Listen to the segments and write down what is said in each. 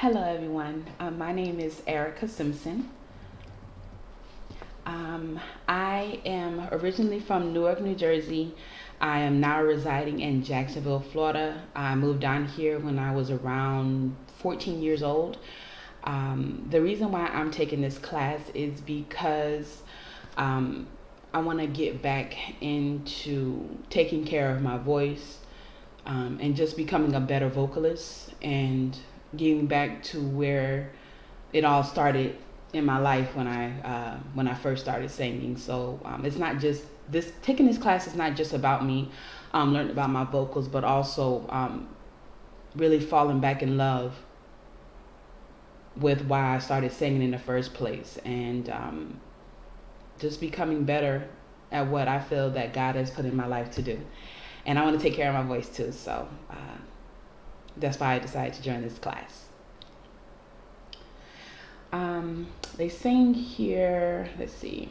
Hello, everyone. My name is Erica Simpson. I am originally from Newark, New Jersey. I am now residing in Jacksonville, Florida. I moved down here when I was around 14 years old. The reason why I'm taking this class is because um, I want to get back into taking care of my voice and just becoming a better vocalist and getting back to where it all started in my life when I first started singing. So it's not just this taking this class is not just about me learning about my vocals, but also really falling back in love with why I started singing in the first place, and just becoming better at what I feel that God has put in my life to do. And I want to take care of my voice too. So that's why I decided to join this class. They sing here, let's see.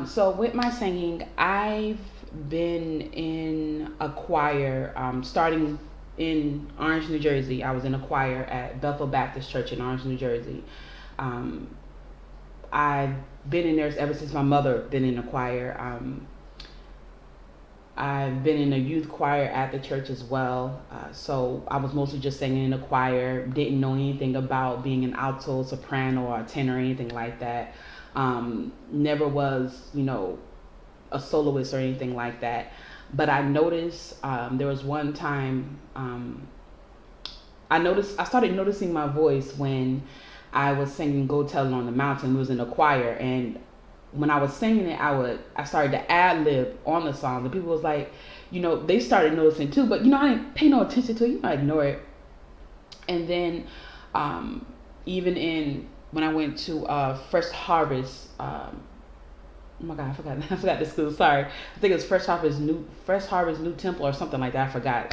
So with my singing, I've been in a choir starting in Orange, New Jersey. I was in a choir at Bethel Baptist Church in Orange, New Jersey. Um, I've been in there ever since my mother been in a choir. I've been in a youth choir at the church as well. So I was mostly just singing in a choir, didn't know anything about being an alto, soprano, or a tenor or anything like that. Never was, a soloist or anything like that. But I noticed there was one time I started noticing my voice when I was singing "Go Tell It on the Mountain." It was in a choir, and when I was singing it, I started to ad lib on the song, and people was like, they started noticing too, but I didn't pay no attention to it. I ignore it. And then, even when I went to Fresh Harvest, oh my God, I forgot the school. Sorry, I think it was Fresh Harvest New Temple or something like that. I forgot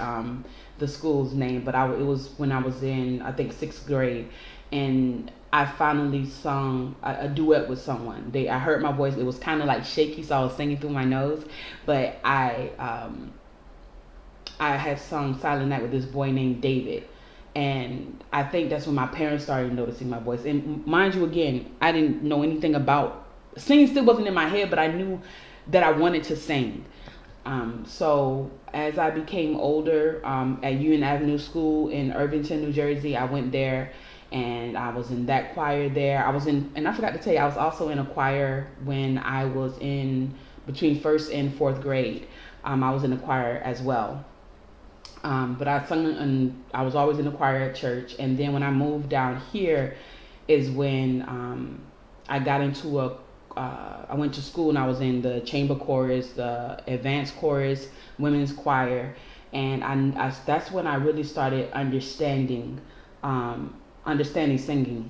the school's name, but it was when I was in, I think, sixth grade, and I finally sung a duet with someone. I heard my voice. It was kind of like shaky, so I was singing through my nose. But I had sung Silent Night with this boy named David. And I think that's when my parents started noticing my voice. And mind you, again, I didn't know anything about singing. Still wasn't in my head, but I knew that I wanted to sing. So as I became older, at Union Avenue School in Irvington, New Jersey, I went there. And I was in that choir there. And I forgot to tell you, I was also in a choir when I was in between first and fourth grade. I was in a choir as well. But I sung, and I was always in a choir at church. And then when I moved down here is when I got into I went to school, and I was in the chamber chorus, the advanced chorus, women's choir. And that's when I really started understanding singing,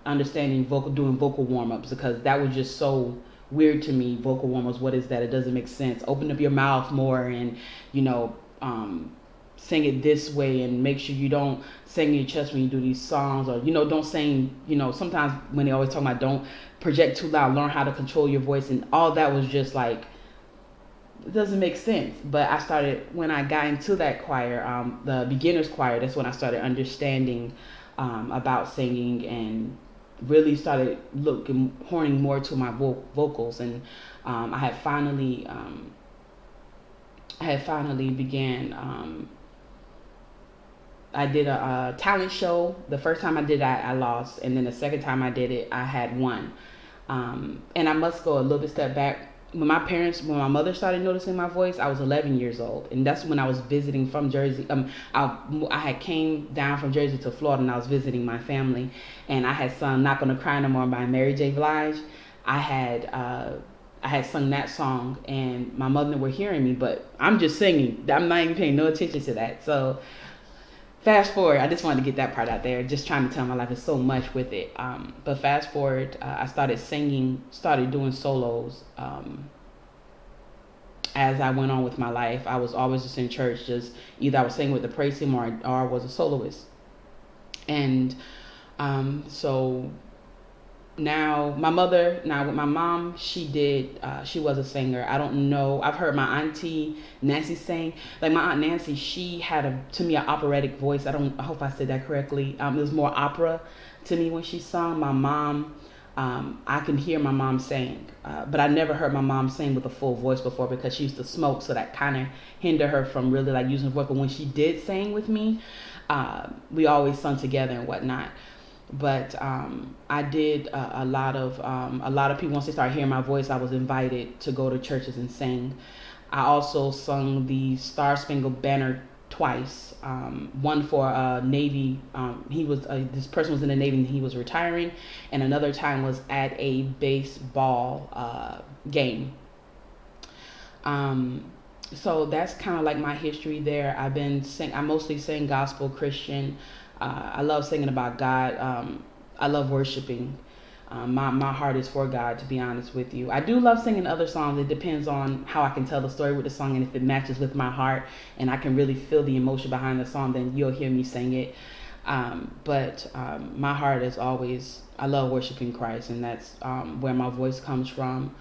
understanding doing vocal warm-ups, because that was just so weird to me. Vocal warm-ups, what is that? It doesn't make sense. Open up your mouth more and, sing it this way, and make sure you don't sing in your chest when you do these songs, or, don't sing, sometimes when they always talk about don't project too loud, learn how to control your voice, and all that was just like, it doesn't make sense. But when I got into that choir, the beginner's choir, that's when I started understanding about singing, and really started honing more to my vocals. And I had finally began. I did a talent show. The first time I did that, I lost, and then the second time I did it, I had won. And I must go a little bit step back. When my mother started noticing my voice, I was 11 years old, and that's when I was visiting from Jersey. I had came down from Jersey to Florida, and I was visiting my family, and I had sung "Not Gonna Cry No More" by Mary J. Blige. I had sung that song, and my mother were hearing me, but I'm just singing. I'm not even paying no attention to that. So fast forward, I just wanted to get that part out there. Just trying to tell my life is so much with it. But fast forward, I started singing, started doing solos. As I went on with my life, I was always just in church. Just either I was singing with the praise team, or I was a soloist. And so Now my mother, now with my mom, she was a singer. I don't know, I've heard my auntie Nancy sing. Like my aunt Nancy, she had a to me an operatic voice. I hope I said that correctly. It was more opera to me when she sung. My mom, I can hear my mom sing, but I never heard my mom sing with a full voice before because she used to smoke, so that kind of hindered her from really like using her voice. But when she did sing with me, we always sung together and whatnot. But I did a lot of people, once they started hearing my voice, I was invited to go to churches and sing. I also sung the Star Spangled Banner twice. One for Navy. He was this person was in the Navy and he was retiring, and another time was at a baseball game. So that's kind of like my history there. I mostly sing gospel Christian. I love singing about God. I love worshiping. My heart is for God, to be honest with you. I do love singing other songs. It depends on how I can tell the story with the song, and if it matches with my heart and I can really feel the emotion behind the song, then you'll hear me sing it. But my heart is always, I love worshiping Christ, and that's where my voice comes from.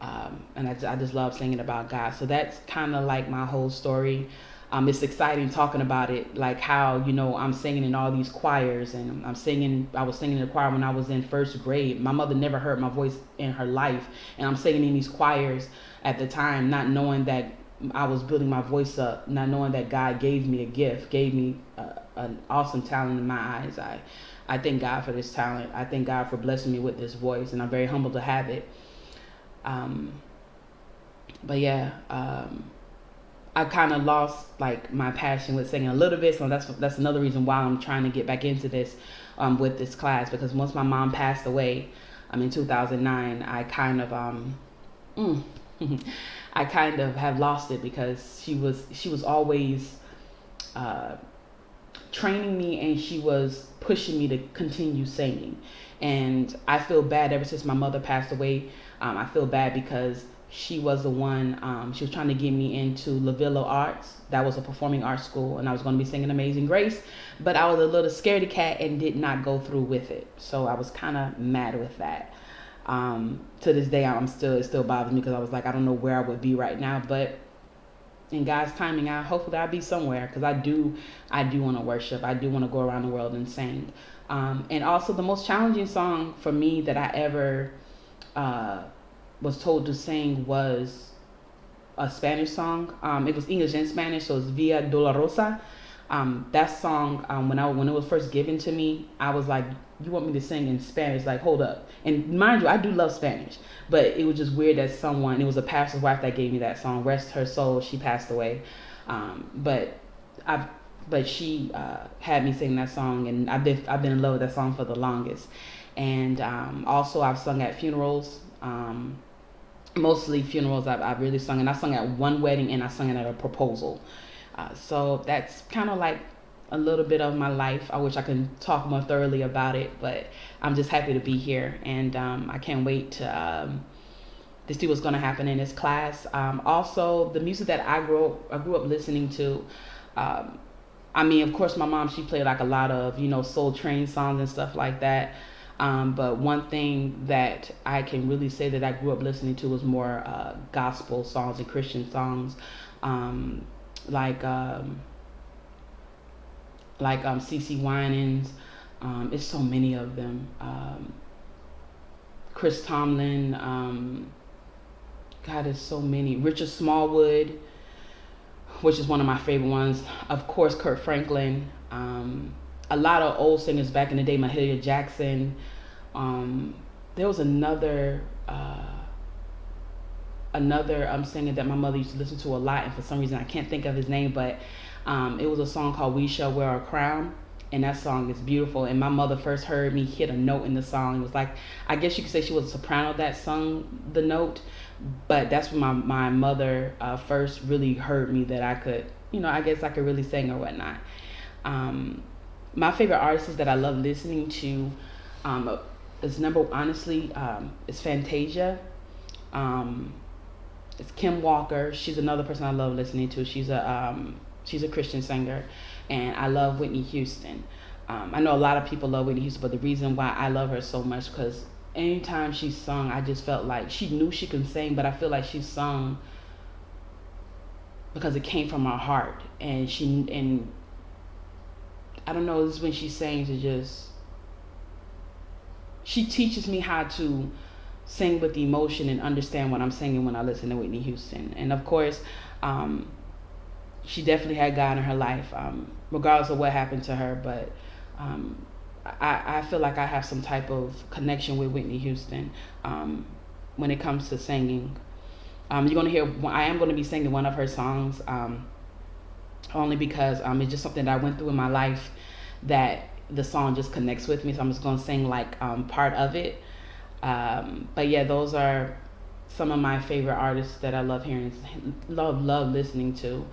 And I just love singing about God. So that's kind of like my whole story. It's exciting talking about it, like how, I'm singing in all these choirs, and I was singing in the choir when I was in first grade. My mother never heard my voice in her life, and I'm singing in these choirs at the time, not knowing that I was building my voice up, not knowing that God gave me a gift, gave me an awesome talent in my eyes. I thank God for this talent. I thank God for blessing me with this voice, and I'm very humbled to have it. But yeah, I kind of lost like my passion with singing a little bit, so that's another reason why I'm trying to get back into this with this class, because once my mom passed away, in 2009, I kind of I kind of have lost it, because she was always training me, and she was pushing me to continue singing. And I feel bad ever since my mother passed away. I feel bad because she was the one, she was trying to get me into Lavillo Arts. That was a performing arts school, and I was going to be singing Amazing Grace, but I was a little scaredy cat and did not go through with it. So I was kind of mad with that. To this day, it still bothers me, because I was like, I don't know where I would be right now, but in God's timing, hopefully I'll be somewhere, because I do want to worship. I do want to go around the world and sing. And also the most challenging song for me that I ever was told to sing was a Spanish song. It was English and Spanish, so it's Via Dolorosa. That song, when it was first given to me, I was like, you want me to sing in Spanish? Like, hold up. And mind you, I do love Spanish, but it was just weird that it was a pastor's wife that gave me that song. Rest her soul, she passed away. But she had me sing that song, and I've been in love with that song for the longest. And also I've sung at funerals. Mostly funerals I've really sung, and I sung at one wedding, and I sung it at a proposal. So that's kind of like a little bit of my life. I wish I could talk more thoroughly about it, but I'm just happy to be here, and I can't wait to see what's going to happen in this class. Also, the music that I grew up listening to. Of course, my mom, she played like a lot of Soul Train songs and stuff like that. But one thing that I can really say that I grew up listening to was more gospel songs and Christian songs, like CeCe Winans. It's so many of them. Chris Tomlin. God, there's so many. Richard Smallwood, which is one of my favorite ones. Of course, Kurt Franklin. A lot of old singers back in the day, Mahalia Jackson. There was another singer that my mother used to listen to a lot, and for some reason I can't think of his name, but it was a song called We Shall Wear a Crown, and that song is beautiful. And my mother first heard me hit a note in the song. It was like, I guess you could say she was a soprano that sung the note, but that's when my mother first really heard me that I could, I guess I could really sing or whatnot. My favorite artists that I love listening to is it's Fantasia. It's Kim Walker. She's another person I love listening to. She's a Christian singer, and I love Whitney Houston. I know a lot of people love Whitney Houston, but the reason why I love her so much because anytime she sung, I just felt like she knew she could sing, but I feel like she sung because it came from her heart, and I don't know, this is when she sings, it just, she teaches me how to sing with emotion and understand what I'm singing when I listen to Whitney Houston. And of course, she definitely had God in her life, regardless of what happened to her. But I feel like I have some type of connection with Whitney Houston when it comes to singing. You're going to hear, I am going to be singing one of her songs, only because it's just something that I went through in my life that the song just connects with me. So I'm just going to sing like part of it. But yeah, those are some of my favorite artists that I love hearing, love listening to,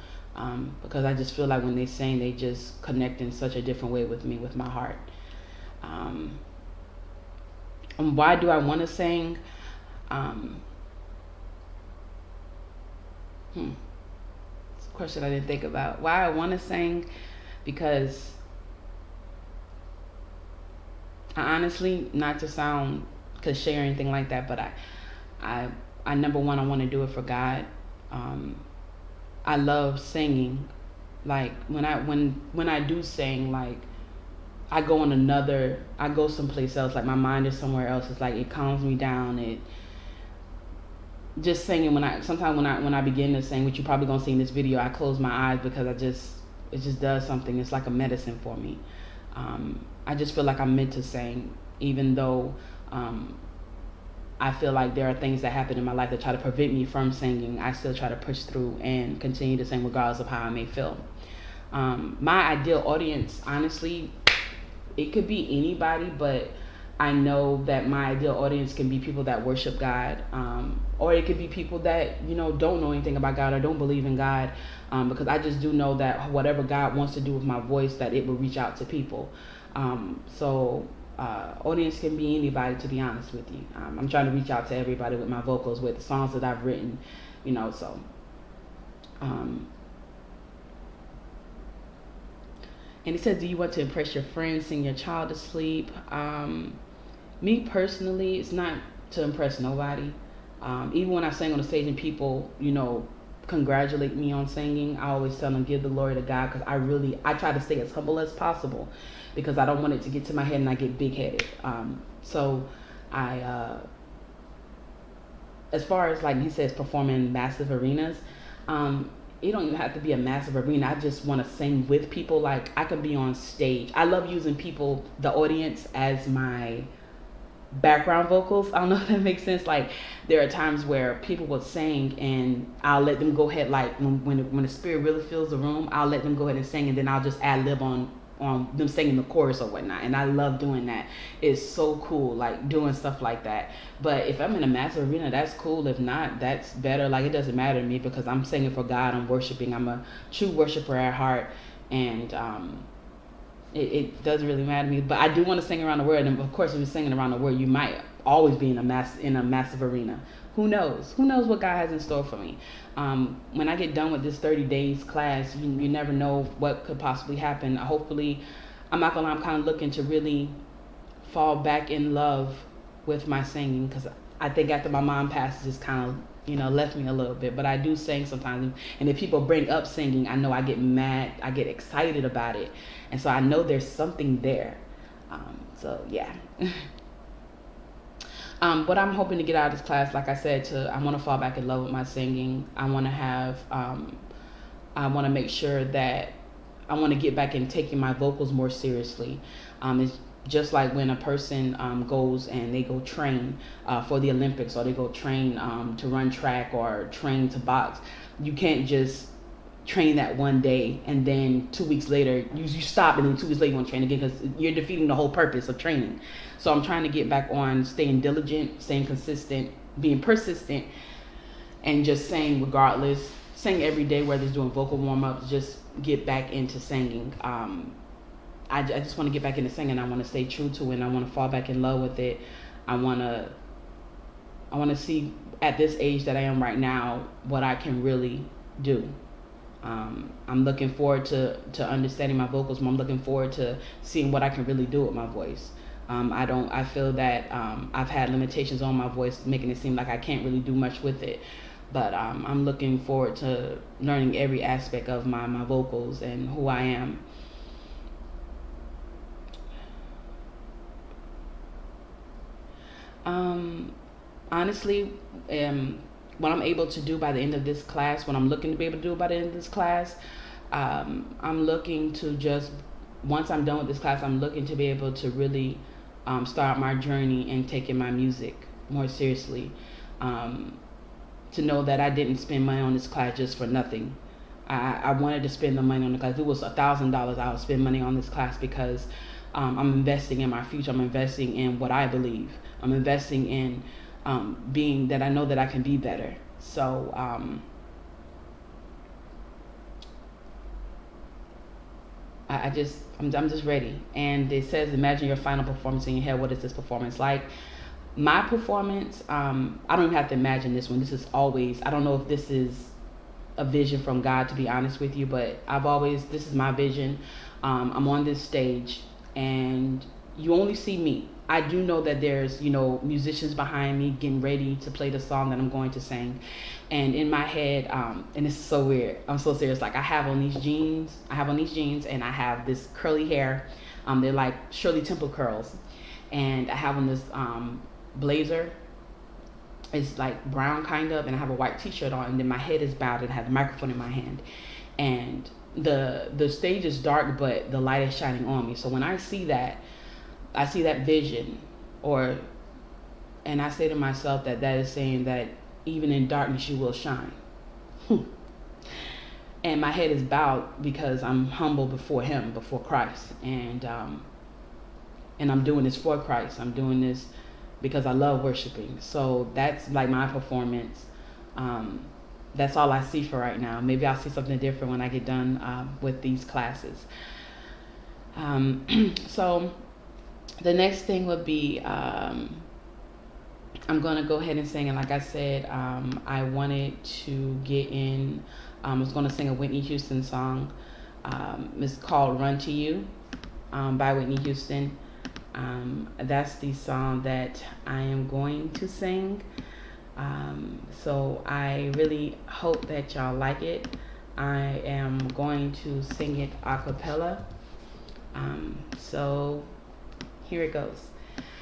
because I just feel like when they sing, they just connect in such a different way with me, with my heart. And why do I want to sing? It's a question I didn't think about. Why I want to sing? Because I honestly, not to sound cliche or anything like that, but I number one, I want to do it for God. I love singing. Like when I do sing, like I go someplace else. Like my mind is somewhere else. It's like it calms me down. It just singing, when I begin to sing, which you probably gonna see in this video, I close my eyes because it just does something. It's like a medicine for me. I just feel like I'm meant to sing, even though I feel like there are things that happen in my life that try to prevent me from singing. I still try to push through and continue to sing regardless of how I may feel. My ideal audience, honestly, it could be anybody, but I know that my ideal audience can be people that worship God, or it could be people that, don't know anything about God or don't believe in God, because I just do know that whatever God wants to do with my voice, that it will reach out to people. Audience can be anybody, to be honest with you. I'm trying to reach out to everybody with my vocals, with the songs that I've written, so. And it says, do you want to impress your friends, sing your child to sleep? Me personally, it's not to impress nobody. Even when I sing on the stage and people, congratulate me on singing, I always tell them, give the glory to God, because I try to stay as humble as possible, because I don't want it to get to my head and I get big-headed. So I, as far as like he says, performing massive arenas, it don't even have to be a massive arena. I just want to sing with people. Like I can be on stage. I love using people, the audience, as my background vocals. I don't know if that makes sense. Like there are times where people will sing and I'll let them go ahead. Like when the spirit really fills the room, I'll let them go ahead and sing, and then I'll just ad lib on them singing the chorus or whatnot. And I love doing that. It's so cool, like doing stuff like that. But if I'm in a massive arena, that's cool. If not, that's better. Like it doesn't matter to me, because I'm singing for God. I'm worshiping. I'm a true worshiper at heart. And it doesn't really matter to me. But I do want to sing around the world. And of course, if you're singing around the world, you might always be in a massive arena. Who knows? Who knows what God has in store for me? When I get done with this 30 days class, you never know what could possibly happen. Hopefully, I'm not gonna lie, I'm kind of looking to really fall back in love with my singing, because I think after my mom passed, it just kind of, left me a little bit. But I do sing sometimes, and if people bring up singing, I know I get mad, I get excited about it, and so I know there's something there. So yeah. What I'm hoping to get out of this class, like I said, I want to fall back in love with my singing. I want to I want to make sure that I want to get back in taking my vocals more seriously. It's just like when a person goes and they go train for the Olympics, or they go train to run track or train to box. You can't just train that one day and then 2 weeks later you stop, and then 2 weeks later you want to train again, because you're defeating the whole purpose of training. So I'm trying to get back on staying diligent, staying consistent, being persistent, and just sing regardless. Sing every day, whether it's doing vocal warm-ups, just get back into singing. I just want to get back into singing. I want to stay true to it, and I want to fall back in love with it. I want to see at this age that I am right now what I can really do. I'm looking forward to understanding my vocals. I'm looking forward to seeing what I can really do with my voice. I feel that I've had limitations on my voice, making it seem like I can't really do much with it. But I'm looking forward to learning every aspect of my vocals and who I am. Honestly, what I'm able to do by the end of this class, what I'm looking to be able to do by the end of this class, I'm looking to just, once I'm done with this class, I'm looking to be able to really start my journey and taking my music more seriously. To know that I didn't spend money on this class just for nothing. I wanted to spend the money on the class. If it was $1,000, I would spend money on this class because I'm investing in my future. I'm investing in what I believe. I'm investing in being that I know that I can be better. So I'm just ready. And it says, imagine your final performance in your head. What is this performance like? My performance, I don't even have to imagine this one. This is always, I don't know if this is a vision from God, to be honest with you, but this is my vision. I'm on this stage and you only see me. I do know that there's, musicians behind me getting ready to play the song that I'm going to sing. And in my head, and this is so weird, I'm so serious. Like I have on these jeans and I have this curly hair. They're like Shirley Temple curls. And I have on this blazer. It's like brown kind of, and I have a white t-shirt on, and then my head is bowed and I have the microphone in my hand. And the stage is dark, but the light is shining on me. So when I see that vision, and I say to myself that is saying that even in darkness you will shine. And my head is bowed because I'm humble before him, before Christ. And I'm doing this for Christ. I'm doing this because I love worshiping. So that's like my performance. That's all I see for right now. Maybe I'll see something different when I get done with these classes. So the next thing would be, I'm going to go ahead and sing. And like I said, I wanted to get in, I was going to sing a Whitney Houston song. It's called Run to You by Whitney Houston. That's the song that I am going to sing. So I really hope that y'all like it. I am going to sing it a cappella. So here it goes.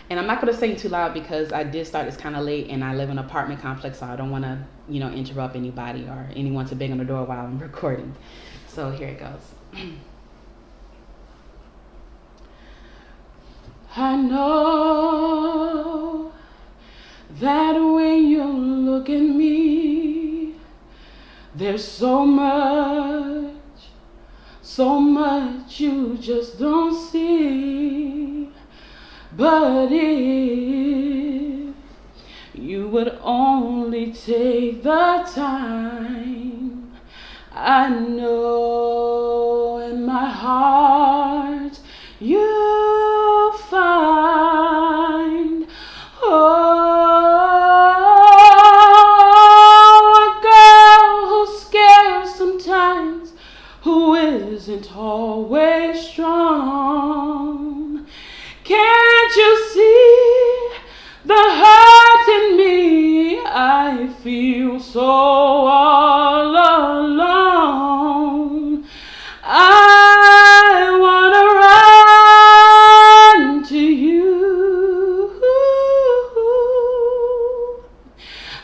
And I'm not going to sing too loud because I did start this kind of late and I live in an apartment complex, so I don't want to, interrupt anybody or anyone to bang on the door while I'm recording. So here it goes. I know that when you look at me, there's so much you just don't see. But if you would only take the time, I know in my heart you'll find, a girl who's scared sometimes, who isn't always strong. Can't you see the hurt in me? I feel so all alone. I wanna run to you.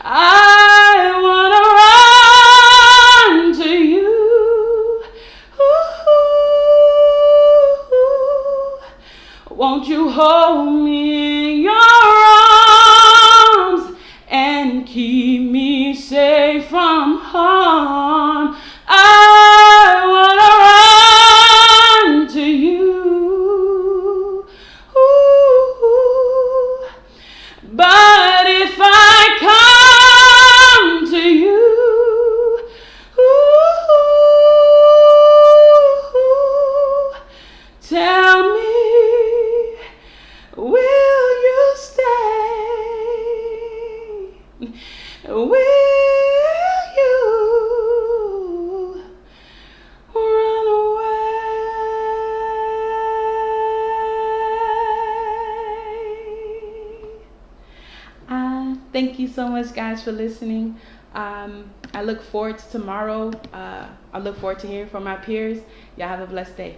I wanna run to you. Won't you hold me in your arms and keep me safe from harm? I wanna run to you. But if I come to you, tell me, will you stay? Thank you so much, guys, for listening. I look forward to tomorrow. I look forward to hearing from my peers. Y'all have a blessed day.